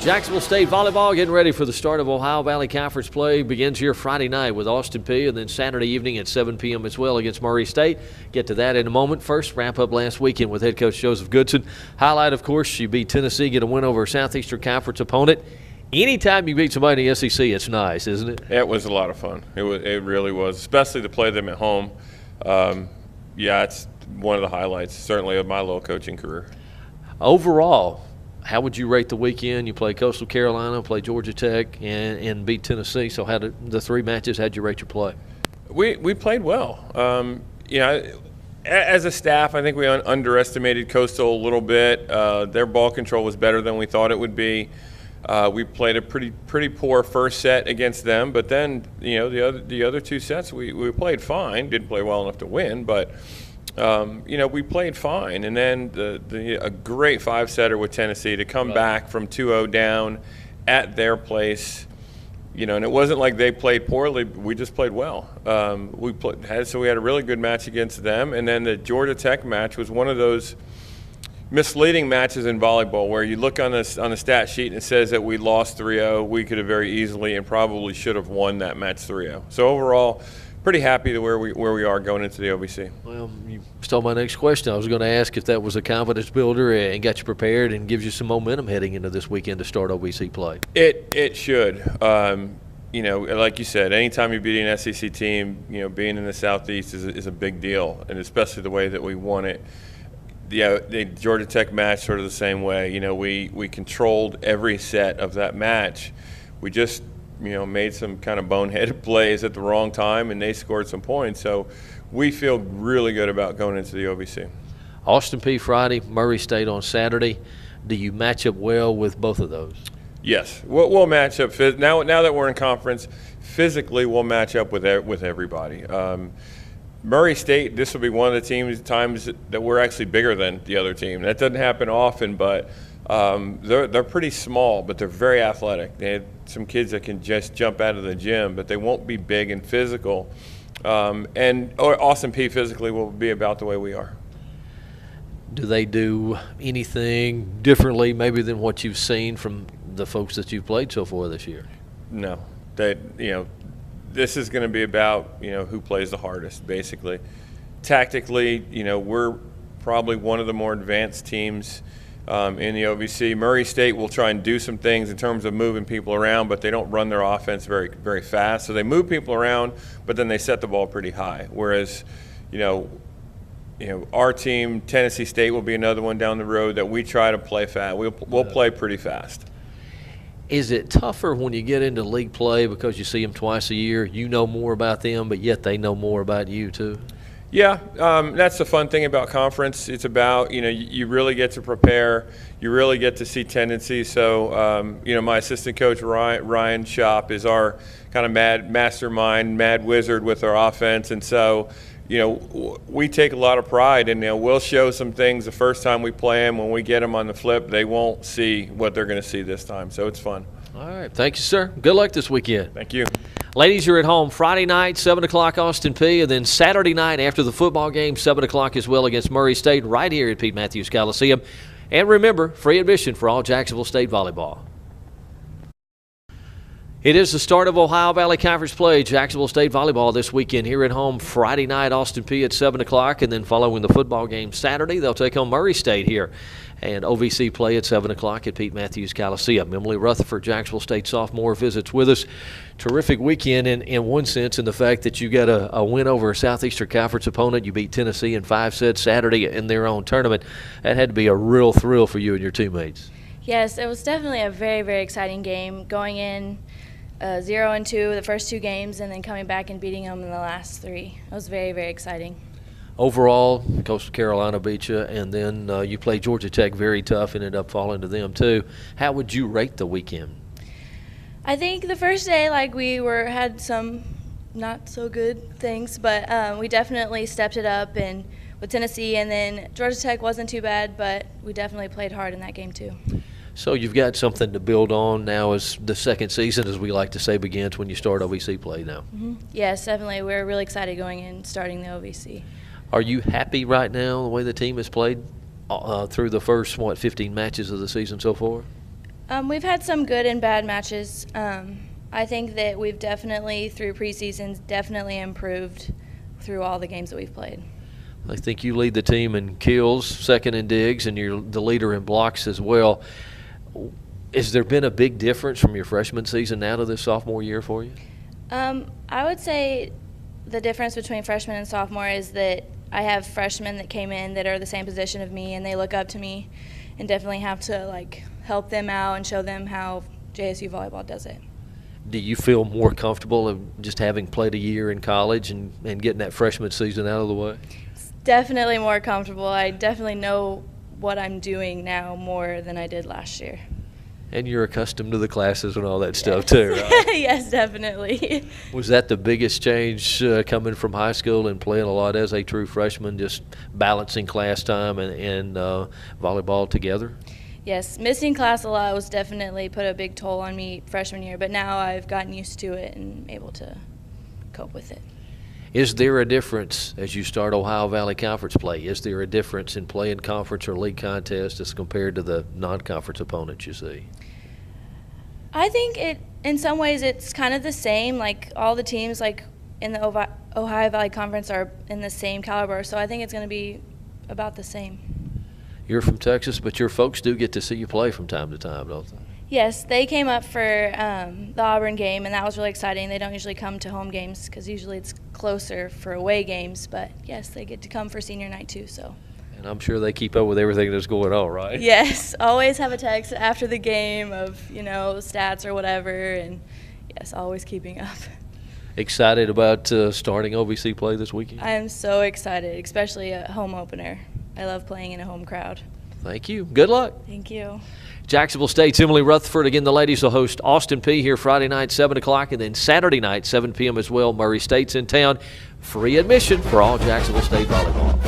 Jacksonville State Volleyball getting ready for the start of Ohio Valley Conference play. Begins here Friday night with Austin Peay, and then Saturday evening at 7 p.m. as well against Murray State. Get to that in a moment. First, wrap up last weekend with head coach Joseph Goodson. Highlight, of course, you beat Tennessee, get a win over a Southeastern Conference opponent. Anytime you beat somebody in the SEC, it's nice, isn't it? It was a lot of fun. It really was, especially to play them at home. Yeah, it's one of the highlights, certainly, of my little coaching career. Overall, how would you rate the weekend? You play Coastal Carolina, play Georgia Tech, and beat Tennessee. So how did the three matches, how'd you rate your play? We played well. You know, as a staff, I think we underestimated Coastal a little bit. Their ball control was better than we thought it would be. We played a pretty poor first set against them, but then, you know, the other two sets we played fine. Didn't play well enough to win, but you know, we played fine. And then a great five-setter with Tennessee to come back from 2-0 down at their place. You know, and it wasn't like they played poorly. We just played well. So we had a really good match against them. And then the Georgia Tech match was one of those misleading matches in volleyball where you look on the stat sheet and it says that we lost 3-0. We could have very easily and probably should have won that match 3-0. So overall, pretty happy to where we are going into the OVC. Well, you stole my next question. I was going to ask if that was a confidence builder and got you prepared and gives you some momentum heading into this weekend to start OVC play. It should. You know, like you said, anytime you beat an SEC team, you know, being in the Southeast is a big deal, and especially the way that we won it. Yeah, the Georgia Tech match sort of the same way. You know, we controlled every set of that match. We just, you know, made some kind of boneheaded plays at the wrong time, and they scored some points. So we feel really good about going into the OVC. Austin Peay Friday, Murray State on Saturday. Do you match up well with both of those? Yes, we'll match up. Now that we're in conference, physically we'll match up with everybody. Murray State, this will be one of the times that we're actually bigger than the other team. That doesn't happen often, but they're pretty small, but they're very athletic. They have some kids that can just jump out of the gym, but they won't be big and physical. And Austin Peay physically will be about the way we are. Do they do anything differently maybe than what you've seen from the folks that you've played so far this year? No. You know, this is going to be about, you know, who plays the hardest, basically. Tactically, you know, we're probably one of the more advanced teams in the OVC. Murray State will try and do some things in terms of moving people around, but they don't run their offense very, very fast. So they move people around, but then they set the ball pretty high. Whereas, you know, our team, Tennessee State, will be another one down the road that we try to play fast. We'll play pretty fast. Is it tougher when you get into league play because you see them twice a year? You know more about them, but yet they know more about you too? Yeah, that's the fun thing about conference. It's about, you know, you really get to prepare. You really get to see tendencies. So, you know, my assistant coach, Ryan Shop, is our kind of mastermind, mad wizard with our offense. And so, you know, we take a lot of pride in, you know, we'll show some things the first time we play them. When we get them on the flip, they won't see what they're going to see this time. So it's fun. All right. Thank you, sir. Good luck this weekend. Thank you. Ladies, you're at home Friday night, 7 o'clock Austin Peay, and then Saturday night after the football game, 7 o'clock as well against Murray State right here at Pete Matthews Coliseum. And remember, free admission for all Jacksonville State volleyball. It is the start of Ohio Valley Conference play. Jacksonville State volleyball this weekend here at home Friday night, Austin Peay at 7 o'clock, and then following the football game Saturday, they'll take on Murray State here. And OVC play at 7 o'clock at Pete Matthews Coliseum. Emily Rutherford, Jacksonville State sophomore, visits with us. Terrific weekend in one sense, in the fact that you got a win over a Southeastern Conference opponent. You beat Tennessee in 5 sets Saturday in their own tournament. That had to be a real thrill for you and your teammates. Yes, it was definitely a very, very exciting game. Going in 0-2 the first 2 games, and then coming back and beating them in the last 3. It was very, very exciting. Overall, Coastal Carolina beat you, and then you played Georgia Tech very tough, ended up falling to them too. How would you rate the weekend? I think the first day, like, we had some not so good things, but we definitely stepped it up and with Tennessee, and then Georgia Tech wasn't too bad, but we definitely played hard in that game too. So you've got something to build on now as the second season, as we like to say, begins when you start OVC play now. Mm-hmm. Yes, definitely. We're really excited going in, starting the OVC. Are you happy right now the way the team has played through the first, 15 matches of the season so far? We've had some good and bad matches. I think that we've definitely, through preseasons, definitely improved through all the games that we've played. I think you lead the team in kills, second in digs, and you're the leader in blocks as well. Has there been a big difference from your freshman season now to this sophomore year for you? I would say the difference between freshman and sophomore is that I have freshmen that came in that are the same position of me, and they look up to me, and definitely have to help them out and show them how JSU volleyball does it. Do you feel more comfortable of just having played a year in college and getting that freshman season out of the way? It's definitely more comfortable. I definitely know what I'm doing now more than I did last year. And you're accustomed to the classes and all that stuff too, right? Yes, definitely. Was that the biggest change coming from high school and playing a lot as a true freshman, just balancing class time and volleyball together? Yes, missing class a lot was definitely put a big toll on me freshman year, but now I've gotten used to it and able to cope with it. Is there a difference as you start Ohio Valley Conference play? Is there a difference in playing conference or league contests as compared to the non-conference opponents you see? I think in some ways it's kind of the same. All the teams in the Ohio Valley Conference are in the same caliber, so I think it's going to be about the same. You're from Texas, but your folks do get to see you play from time to time, don't they? Yes, they came up for the Auburn game, and that was really exciting. They don't usually come to home games because usually it's closer for away games, but yes, they get to come for senior night too. So. And I'm sure they keep up with everything that's going on, right? Yes, always have a text after the game of, stats or whatever, and yes, always keeping up. Excited about starting OVC play this weekend? I am so excited, especially a home opener. I love playing in a home crowd. Thank you. Good luck. Thank you. Jacksonville State's Emily Rutherford. Again, the ladies will host Austin Peay here Friday night, 7 o'clock, and then Saturday night, 7 p.m. as well. Murray State's in town. Free admission for all Jacksonville State volleyball.